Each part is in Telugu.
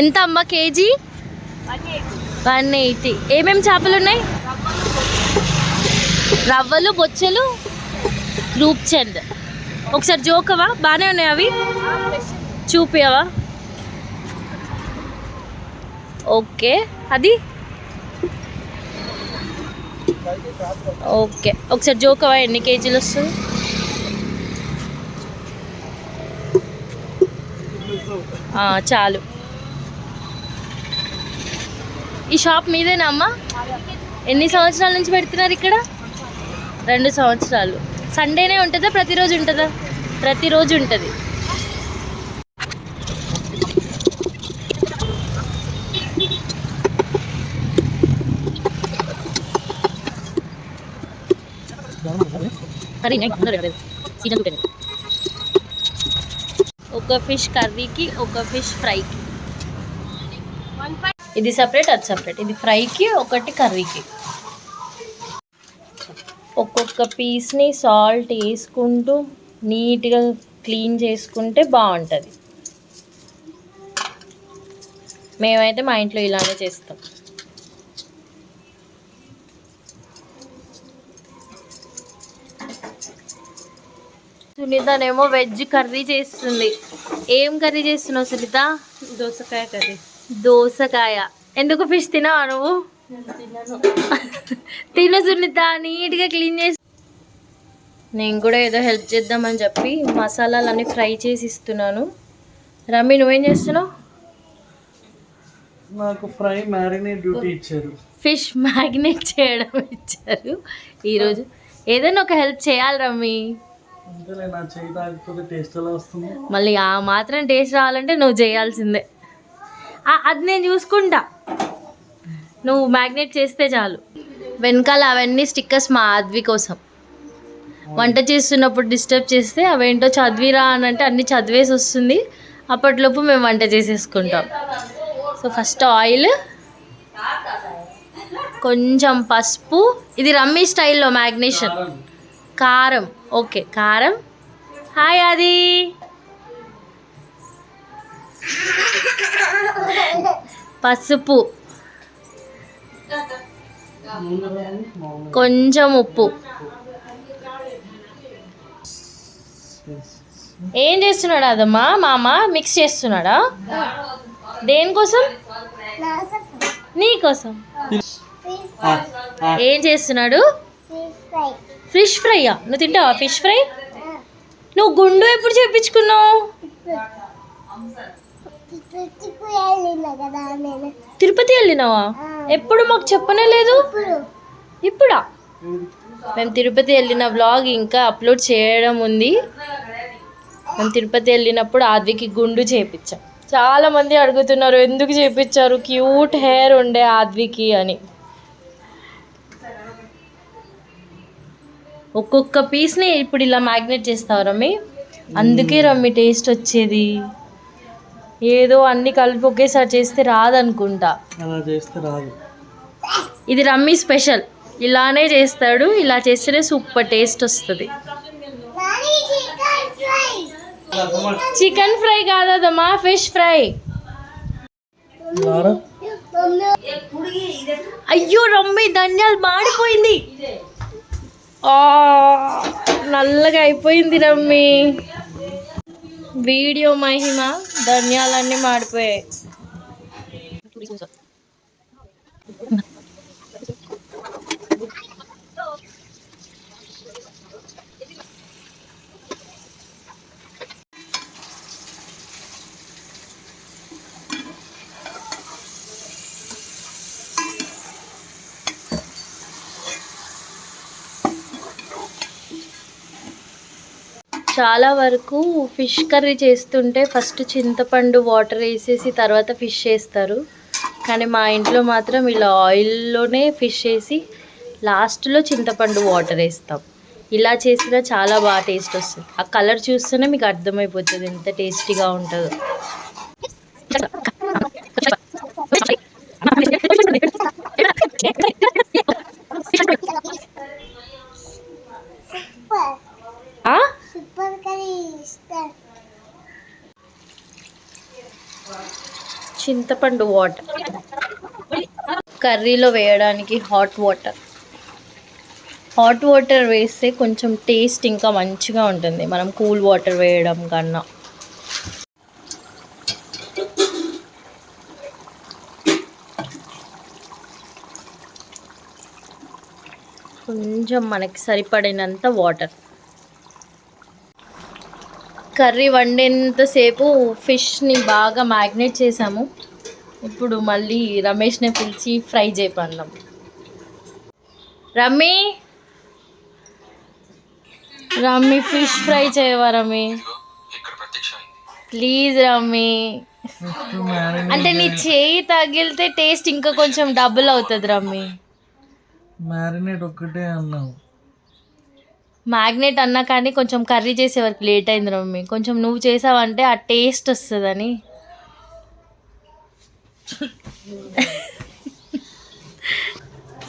ఎంత అమ్మ కేజీ? 180. ఏమేమి చేపలు ఉన్నాయి? రవ్వలు, బొచ్చలు, గ్రూప్ చంద్. ఒకసారి జోకవా? బాగానే ఉన్నాయి అవి, చూపియవా? ఓకే, అది ఓకే. ఒకసారి జోకవా, ఎన్ని కేజీలు వస్తుంది? చాలు. ఈ షాప్ మీదేనా అమ్మ? ఎన్ని సంవత్సరాల నుంచి పెడుతున్నారు ఇక్కడ? 2 సంవత్సరాలు. సండేనే ఉంటుందా, ప్రతిరోజు ఉంటుందా? ప్రతిరోజు ఉంటుంది. ఒక ఫిష్ కర్రీకి, ఒక ఫిష్ ఫ్రైకి. ఇది సపరేట్, అది సపరేట్. ఇది ఫ్రైకి, ఒకటి కర్రీకి. ఒక్కొక్క పీస్ని సాల్ట్ వేసుకుంటూ నీట్గా క్లీన్ చేసుకుంటే బాగుంటుంది. మేమైతే మా ఇంట్లో ఇలానే చేస్తాం. సునీతనేమో వెజ్ కర్రీ చేస్తుంది. ఏం కర్రీ చేస్తున్నావు సునీత? దోసకాయ కర్రీ. దోసకాయ. ఎందుకు ఫిష్ తినవా నువ్వు? తిను సునీత, నీట్గా క్లీన్ చేసి. నేను కూడా ఏదో హెల్ప్ చేద్దామని చెప్పి మసాలాలన్నీ ఫ్రై చేసి ఇస్తున్నాను. రమ్మి, నువ్వేం చేస్తున్నావు? నాకు ఫ్రై మ్యారినేట్ డ్యూటీ ఇచ్చారు. ఫిష్ మ్యారినేట్ చేయడం ఇచ్చారు ఈరోజు. ఏదైనా ఒక హెల్ప్ చేయాలి రమ్మి. మళ్ళీ ఆ మాత్రం టేస్ట్ రావాలంటే నువ్వు చేయాల్సిందే. అది నేను చూసుకుంటా, నువ్వు మ్యాగ్నేట్ చేస్తే చాలు. వెనకాల అవన్నీ స్టిక్కర్స్ మా ఆద్వి కోసం. వంట చేస్తున్నప్పుడు డిస్టర్బ్ చేస్తే అవేంటో చదివిరా అని అంటే అన్నీ చదివేసి వస్తుంది. అప్పటిలోపు మేము వంట చేసేసుకుంటాం. సో ఫస్ట్ ఆయిల్, కొంచెం పసుపు. ఇది రమ్మీ స్టైల్లో మ్యాగ్నేషన్. కారం, ఓకే కారం. హాయ్ అది. పసుపు, కొంచెం ఉప్పు. ఏం చేస్తున్నాడు అదమ్మా? మామ మిక్స్ చేస్తున్నాడా? దేనికోసం? నీకోసం. ఏం చేస్తున్నాడు? ఫిష్ ఫ్రైయా? నువ్వు తింటావా ఫిష్ ఫ్రై? నువ్వు గుండు ఎప్పుడు చేయించుకున్నావు? తిరుపతి వెళ్ళినావా? ఎప్పుడు మాకు చెప్పనే లేదు. ఇప్పుడా? మేము తిరుపతి వెళ్ళిన వ్లాగ్ ఇంకా అప్లోడ్ చేయడం ఉంది. మేము తిరుపతి వెళ్ళినప్పుడు ఆద్వికి గుండు చేయించాం. చాలామంది అడుగుతున్నారు ఎందుకు చేయించారు, క్యూట్ హెయిర్ ఉండే ఆద్వికి అని. ఒక్కొక్క పీస్ని ఇప్పుడు ఇలా మ్యాగ్నేట్ చేస్తావు రమ్మి. అందుకే రమ్మి టేస్ట్ వచ్చేది. ఏదో అన్ని కలిపి ఒకేసారి చేస్తే రాదనుకుంటా. ఇది రమ్మి స్పెషల్. ఇలానే చేస్తాడు. ఇలా చేస్తేనే సూపర్ టేస్ట్ వస్తుంది. చికెన్ ఫ్రై కాదమ్మా, ఫిష్ ఫ్రై. అయ్యో రమ్మి, ధనియాలు మాడిపోయింది. నల్లగా అయిపోయింది రమ్మి. వీడియో మహిమ, ధనియాలన్నీ మాడిపోయాయి. చాలా వరకు ఫిష్ కర్రీ చేస్తుంటే ఫస్ట్ చింతపండు వాటర్ వేసేసి తర్వాత ఫిష్ వేస్తారు. కానీ మా ఇంట్లో మాత్రం ఇలా ఆయిల్లోనే ఫిష్ వేసి లాస్ట్లో చింతపండు వాటర్ వేస్తాం. ఇలా చేసినా చాలా బాగా టేస్ట్ వస్తుంది. ఆ కలర్ చూస్తేనే మీకు అర్థమైపోతుంది ఎంత టేస్టీగా ఉంటుందో. చింతపండు వాటర్, కర్రీలో వేయడానికి హాట్ వాటర్ వేస్తే కొంచెం టేస్ట్ ఇంకా మంచిగా ఉంటుంది మనం కూల్ వాటర్ వేయడం కన్నా. కొంచెం మనకి సరిపడినంత వాటర్. కర్రీ వండేంతసేపు ఫిష్ని బాగా మ్యాగ్నేట్ చేసాము. ఇప్పుడు మళ్ళీ రమేష్ని పిలిచి ఫ్రై చేయమన్నాం. రమ్మి ఫిష్ ఫ్రై చేయవా రమ్మి? ప్లీజ్ రమ్మి. అంటే నీ చేయి తగిలితే టేస్ట్ ఇంకా కొంచెం డబుల్ అవుతుంది రమ్మి. మ్యారినేట్ ఒక్కటే అన్నావు. మ్యాగ్నేట్ అన్నా కానీ కొంచెం కర్రీ చేసే వరకు లేట్ అయింది రమ్మి. కొంచెం నువ్వు చేసావంటే ఆ టేస్ట్ వస్తుందని.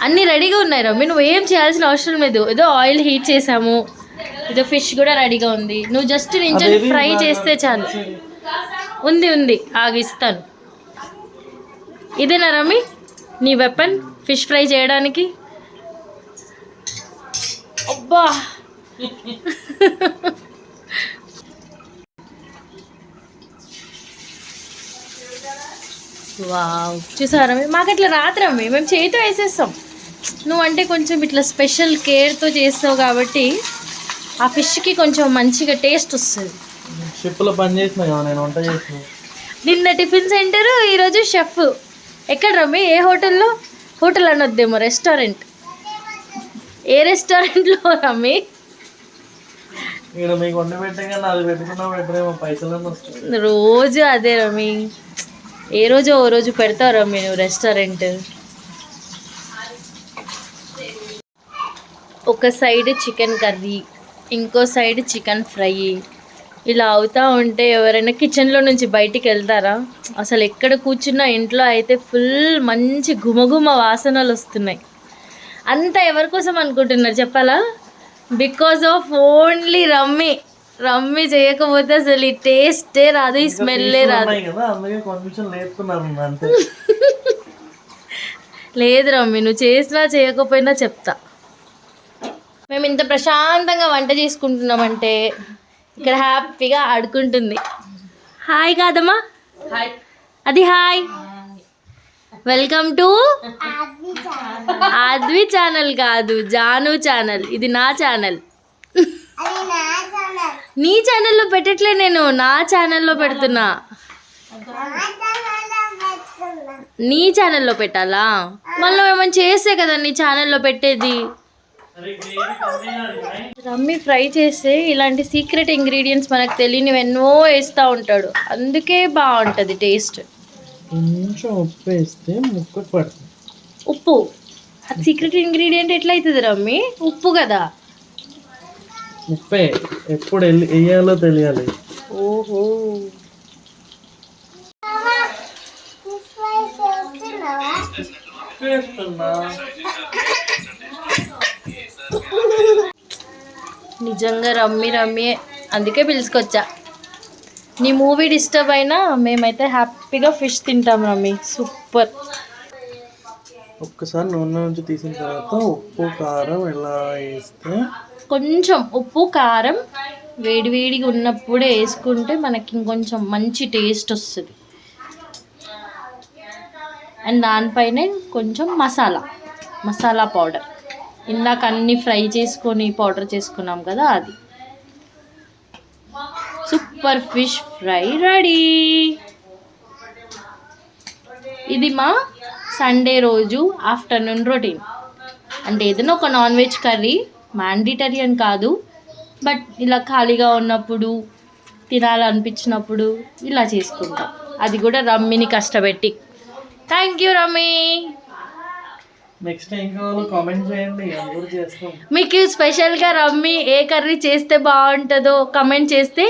అన్నీ రెడీగా ఉన్నాయి రమ్మి, నువ్వు ఏం చేయాల్సిన అవసరం లేదు. ఏదో ఆయిల్ హీట్ చేసాము, ఏదో ఫిష్ కూడా రెడీగా ఉంది. నువ్వు జస్ట్ నించొని ఫ్రై చేస్తే చాలు. ఉంది ఆగిస్తాను. ఇదేనా రమ్మి నీ వెపన్ ఫిష్ ఫ్రై చేయడానికి? అబ్బా వావ్, చూసారా మాకు అట్లా రాదు రమ్మి, మేము చేతితో వేసేస్తాం. నువ్వంటే కొంచెం ఇట్లా స్పెషల్ కేర్తో చేస్తావు కాబట్టి ఆ ఫిష్కి కొంచెం మంచిగా టేస్ట్ వస్తుంది. షిప్లో పని చేసిన కదా నేను, వంట చేసిన. నిన్న టిఫిన్ సెంటర్, ఈరోజు షెఫ్. ఎక్కడ రమ్మి? ఏ హోటల్లో? Hotel అనొద్దేమో, restaurant. ఏ రెస్టారెంట్లో రమ్మి? ఇక్కడ మీకు వండి పెట్టే కానీ అది పెట్టుకున్నా పెట్టరేమో, పైసలన్నీ వస్తాయి. రోజు అదే రమ్మి, ఏ రోజు ఓ రోజు పెడతావు రమ్మి నువ్వు రెస్టారెంట్. ఒక సైడ్ చికెన్ కర్రీ, ఇంకో సైడ్ చికెన్ ఫ్రై. ఇలా అవుతూ ఉంటే ఎవరైనా కిచెన్లో నుంచి బయటికి వెళ్తారా? అసలు ఎక్కడ కూర్చున్నా ఇంట్లో అయితే ఫుల్ మంచి గుమగుమ వాసనలు వస్తున్నాయి. అంతా ఎవరి కోసం అనుకుంటున్నారు చెప్పాలా? బికాజ్ ఆఫ్ ఓన్లీ రమ్మి చేయకపోతే అసలు ఈ టేస్టే రాదు, ఈ స్మెల్లే రాదు. లేదు రమ్మి, నువ్వు చేసినా చేయకపోయినా చెప్తా. మేము ఇంత ప్రశాంతంగా వంట చేసుకుంటున్నామంటే ఇక్కడ హ్యాపీగా ఆడుకుంటుంది. హాయ్ కాదమ్మా, అది hi. Welcome to Aadvi channel కాదు, జాను ఛానల్. ఇది నా ఛానల్. నీ ఛానల్లో పెట్టట్లే, నేను నా ఛానల్లో పెడుతున్నా. నీ ఛానల్లో పెట్టాలా? మళ్ళీ ఏమైనా చేస్తే కదా నీ ఛానల్లో పెట్టేది. రమ్మి ఫ్రై చేస్తే ఇలాంటి సీక్రెట్ ఇంగ్రీడియంట్స్ మనకు తెలియనివి ఎన్నో వేస్తూ ఉంటాడు, అందుకే బాగుంటుంది టేస్ట్. కొంచెం ఉప్పు వేస్తే ముక్కకు పడుతుంది. ఉప్పు అది సీక్రెట్ ఇంగ్రీడియంట్ ఎట్లా అవుతుంది రమ్మి? ఉప్పు కదా. ఉప్పే ఎప్పుడు వేయాలో తెలియాలి. ఓహో, నిజంగా రమ్మి అందుకే పిలుచుకొచ్చా. నీ మూవీ డిస్టర్బ్ అయినా మేమైతే హ్యాపీగా ఫిష్ తింటాం రమ్మి. సూపర్. ఒక్కసారి నూనె నుంచి తీసిన తర్వాత ఉప్పు కారం ఎలా వేస్తే, కొంచెం ఉప్పు కారం వేడివేడిగా ఉన్నప్పుడే వేసుకుంటే మనకి ఇంకొంచెం మంచి టేస్ట్ వస్తుంది. అండ్ దానిపైనే కొంచెం మసాలా పౌడర్, ఇందాక అన్నీ ఫ్రై చేసుకొని పౌడర్ చేసుకున్నాం కదా అది. Super fish fry ready. ఇది మా సండే రోజు ఆఫ్టర్నూన్ రొటీన్. అంటే ఏదైనా ఒక నాన్ వెజ్ కర్రీ, మ్యాండిటరీ అని కాదు, బట్ ఇలా ఖాళీగా ఉన్నప్పుడు తినాలనిపించినప్పుడు ఇలా చేసుకుంటాం. అది కూడా రమ్మిని కష్టపెట్టి. Thank you Rummy. Next time కావాలో కామెంట్ చేయండి, అందరూ చేస్తాం. మీకు స్పెషల్గా రమ్మి ఏ కర్రీ చేస్తే బాగుంటుందో కమెంట్ చేస్తే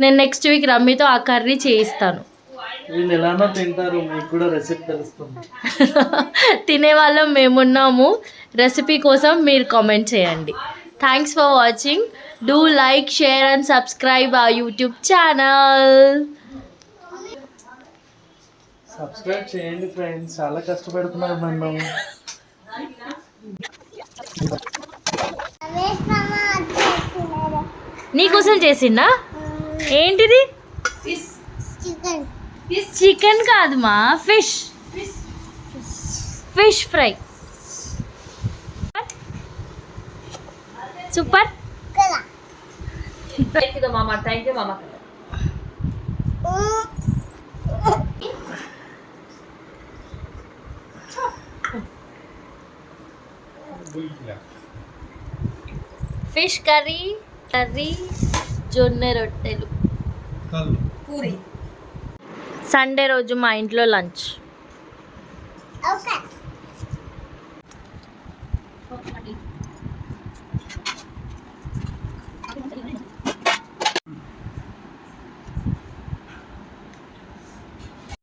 నేను నెక్స్ట్ వీక్ రమ్మితో ఆ కర్రీ చేయిస్తాను. వీళ్ళు ఎలానో తింటారు, మీకు కూడా రెసిపీ తెలుస్తుంది. తినేవాళ్ళం మేమున్నాము, రెసిపీ కోసం మీరు కామెంట్ చేయండి. Thanks for watching. Do like, share and subscribe our YouTube channel. Subscribe చేయండి ఫ్రెండ్స్, చాలా కష్టపెడుతున్నారు నన్ను. నీకోసం చేసిండా? ఏంటిది? చికెన్ కాదు మా, fish. Fish fry. Super. Thank you మామ, థ్యాంక్ యూ మామ. ఫిష్ కర్రీ, జొన్న రొట్టెలు, పూరి. సండే రోజు మా ఇంట్లో లంచ్. Okay.